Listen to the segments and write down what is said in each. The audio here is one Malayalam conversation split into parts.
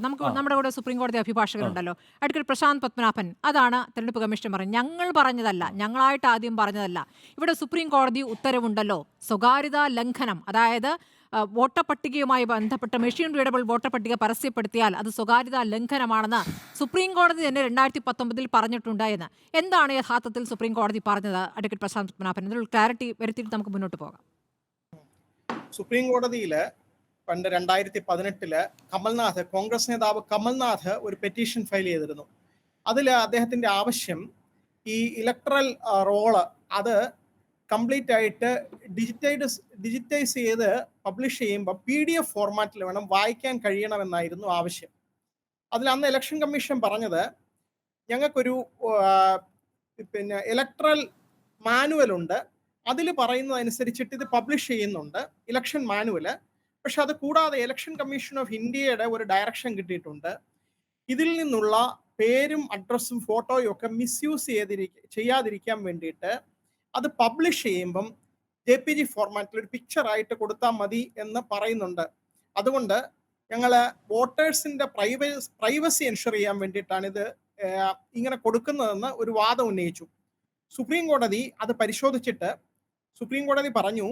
നമ്മുടെ കൂടെ സുപ്രീം കോടതി അഭിഭാഷകരുണ്ടല്ലോ, അഡ്വക്കേറ്റ് പ്രശാന്ത് പത്മനാഭൻ. അതാണ് തെരഞ്ഞെടുപ്പ് കമ്മീഷൻ പറഞ്ഞത്. ഞങ്ങൾ പറഞ്ഞതല്ല, ഞങ്ങളായിട്ട് ആദ്യം പറഞ്ഞതല്ല. ഇവിടെ സുപ്രീം കോടതി ഉത്തരവുണ്ടല്ലോ, സ്വകാര്യതാ ലംഘനം, അതായത് വോട്ടർ പട്ടികയുമായി ബന്ധപ്പെട്ട മെഷീൻ റീഡബിൾ വോട്ടർ പട്ടിക പരസ്യപ്പെടുത്തിയാൽ അത് സ്വകാര്യതാ ലംഘനമാണെന്ന് സുപ്രീം കോടതി തന്നെ 2019 പറഞ്ഞിട്ടുണ്ട് എന്ന്. എന്താണ് യഥാർത്ഥത്തിൽ സുപ്രീം കോടതി പറഞ്ഞത്, അഡ്വക്കേറ്റ് പ്രശാന്ത് പത്മനാഭൻ? ഇതിൽ ക്ലാരിറ്റി വരുത്തിയിട്ട് നമുക്ക് മുന്നോട്ട് പോകാം. സുപ്രീം കോടതിയില് പണ്ട് 2018 കമൽനാഥ്, കോൺഗ്രസ് നേതാവ് കമൽനാഥ് ഒരു പെറ്റീഷൻ ഫയൽ ചെയ്തിരുന്നു. അതിൽ അദ്ദേഹത്തിന്റെ ആവശ്യം ഈ ഇലക്ട്രൽ റോള് അത് കംപ്ലീറ്റ് ആയിട്ട് ഡിജിറ്റൈസ് ചെയ്ത് പബ്ലിഷ് ചെയ്യുമ്പോൾ PDF ഫോർമാറ്റിൽ വേണം വായിക്കാൻ കഴിയണമെന്നായിരുന്നു ആവശ്യം. അതിൽ അന്ന് ഇലക്ഷൻ കമ്മീഷൻ പറഞ്ഞത്, ഞങ്ങൾക്കൊരു ഇലക്ട്രൽ മാനുവൽ ഉണ്ട്, അതിൽ പറയുന്നതനുസരിച്ചിട്ട് ഇത് പബ്ലിഷ് ചെയ്യുന്നുണ്ട്, ഇലക്ഷൻ മാനുവല്. പക്ഷെ അത് കൂടാതെ ഇലക്ഷൻ കമ്മീഷൻ ഓഫ് ഇന്ത്യയുടെ ഒരു ഡയറക്ഷൻ കിട്ടിയിട്ടുണ്ട്, ഇതിൽ നിന്നുള്ള പേരും അഡ്രസ്സും ഫോട്ടോയും ഒക്കെ മിസ്യൂസ് ചെയ്യാതിരിക്കാൻ വേണ്ടിയിട്ട് അത് പബ്ലിഷ് ചെയ്യുമ്പം JPG ഫോർമാറ്റിൽ ഒരു പിക്ചറായിട്ട് കൊടുത്താൽ മതി എന്ന് പറയുന്നുണ്ട്. അതുകൊണ്ട് ഞങ്ങൾ വോട്ടേഴ്സിന്റെ പ്രൈവസി എൻഷുർ ചെയ്യാൻ വേണ്ടിയിട്ടാണ് ഇത് ഇങ്ങനെ കൊടുക്കുന്നതെന്ന് ഒരു വാദം ഉന്നയിച്ചു. സുപ്രീം കോടതി അത് പരിശോധിച്ചിട്ട് സുപ്രീം കോടതി പറഞ്ഞു,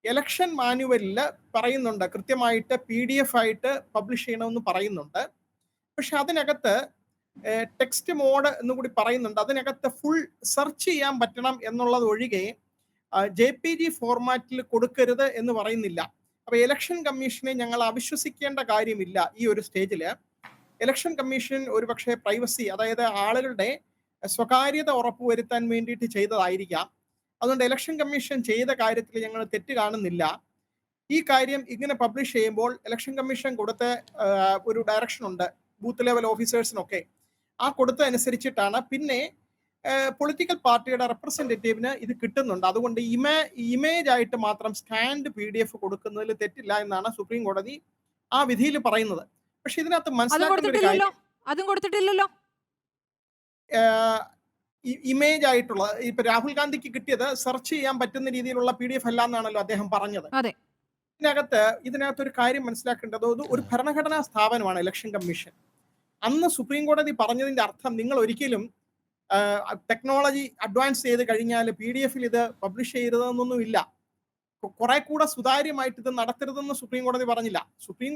ഇലക്ഷൻ മാനുവലിൽ പറയുന്നുണ്ട് കൃത്യമായിട്ട് PDF ആയിട്ട് പബ്ലിഷ് ചെയ്യണമെന്ന് പറയുന്നുണ്ട്. പക്ഷെ അതിനകത്ത് ടെക്സ്റ്റ് മോഡ് എന്നുകൂടി പറയുന്നുണ്ട്. അതിനകത്ത് ഫുൾ സെർച്ച് ചെയ്യാൻ പറ്റണം എന്നുള്ളത് ഒഴികെ JPG ഫോർമാറ്റിൽ കൊടുക്കരുത് എന്ന് പറയുന്നില്ല. അപ്പൊ ഇലക്ഷൻ കമ്മീഷനെ ഞങ്ങൾ അവിശ്വസിക്കേണ്ട കാര്യമില്ല. ഈ ഒരു സ്റ്റേജില് ഇലക്ഷൻ കമ്മീഷൻ ഒരുപക്ഷെ പ്രൈവസി, അതായത് ആളുകളുടെ സ്വകാര്യത ഉറപ്പുവരുത്താൻ വേണ്ടിയിട്ട് ചെയ്തതായിരിക്കാം. അതുകൊണ്ട് ഇലക്ഷൻ കമ്മീഷൻ ചെയ്ത കാര്യത്തിൽ ഞങ്ങൾ തെറ്റ് കാണുന്നില്ല. ഈ കാര്യം ഇങ്ങനെ പബ്ലിഷ് ചെയ്യുമ്പോൾ ഇലക്ഷൻ കമ്മീഷൻ കൊടുത്ത ഒരു ഡയറക്ഷൻ ഉണ്ട് ബൂത്ത് ലെവൽ ഓഫീസേഴ്സിനൊക്കെ. ആ കൊടുത്തനുസരിച്ചിട്ടാണ് പിന്നെ പൊളിറ്റിക്കൽ പാർട്ടിയുടെ റെപ്രസെന്റേറ്റീവിന് ഇത് കിട്ടുന്നുണ്ട്. അതുകൊണ്ട് ഇമേജ് ആയിട്ട് മാത്രം സ്കാൻഡ് PDF കൊടുക്കുന്നതിൽ തെറ്റില്ല എന്നാണ് സുപ്രീം കോടതി ആ വിധിയിൽ പറയുന്നത്. പക്ഷെ ഇതിനകത്ത് മനസ്സിലാക്കേണ്ട ഒരു കാര്യം, അതും കൊടുത്തിട്ടില്ലല്ലോ. ഇമേജ് ആയിട്ടുള്ള ഇപ്പൊ രാഹുൽ ഗാന്ധിക്ക് കിട്ടിയത് സെർച്ച് ചെയ്യാൻ പറ്റുന്ന രീതിയിലുള്ള PDF അല്ല എന്നാണല്ലോ അദ്ദേഹം പറഞ്ഞത്. ഇതിനകത്ത് ഒരു കാര്യം മനസ്സിലാക്കേണ്ടത്, ഒരു ഭരണഘടനാ സ്ഥാപനമാണ് ഇലക്ഷൻ കമ്മീഷൻ. അന്ന് സുപ്രീം കോടതി പറഞ്ഞതിന്റെ അർത്ഥം നിങ്ങൾ ഒരിക്കലും ടെക്നോളജി അഡ്വാൻസ് ചെയ്ത് കഴിഞ്ഞാൽ PDF ഇത് പബ്ലിഷ് ചെയ്യരുതെന്നൊന്നും ഇല്ല. കുറെ കൂടെ സുതാര്യമായിട്ട് ഇത് നടത്തരുതെന്ന് സുപ്രീം കോടതി പറഞ്ഞില്ല. സുപ്രീം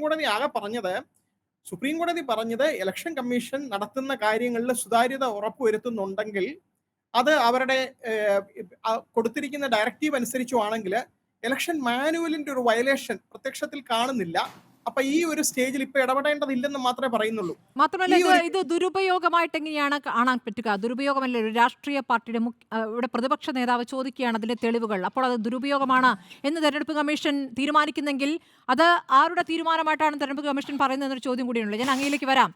കോടതി പറഞ്ഞത് ഇലക്ഷൻ കമ്മീഷൻ നടത്തുന്ന കാര്യങ്ങളിൽ സുതാര്യത ഉറപ്പുവരുത്തുന്നുണ്ടെങ്കിൽ അത് അവരുടെ കൊടുത്തിരിക്കുന്ന ഡയറക്റ്റീവ് അനുസരിച്ചുവാണെങ്കിൽ ഇലക്ഷൻ മാനുവലിന്റെ ഒരു വയലേഷൻ പ്രത്യക്ഷത്തിൽ കാണുന്നില്ല. അപ്പൊ ഈ ഒരു സ്റ്റേജിൽ ഇപ്പൊ ഇടപെടേണ്ടതില്ലെന്ന് മാത്രമേ പറയുന്നുള്ളൂ. മാത്രമല്ല, ഇത് ദുരുപയോഗമായിട്ട് എങ്ങനെയാണ് കാണാൻ പറ്റുക? ദുരുപയോഗമല്ല, ഒരു രാഷ്ട്രീയ പാർട്ടിയുടെ ഇവിടെ പ്രതിപക്ഷ നേതാവ് ചോദിക്കുകയാണ് അതിന്റെ തെളിവുകൾ. അപ്പോൾ അത് ദുരുപയോഗമാണ് എന്ന് തെരഞ്ഞെടുപ്പ് കമ്മീഷൻ തീരുമാനിക്കുന്നെങ്കിൽ അത് ആരുടെ തീരുമാനമായിട്ടാണ് തെരഞ്ഞെടുപ്പ് കമ്മീഷൻ പറയുന്നത് എന്നൊരു ചോദ്യം കൂടിയുണ്ട്. ഞാൻ അങ്ങയിലേക്ക് വരാം.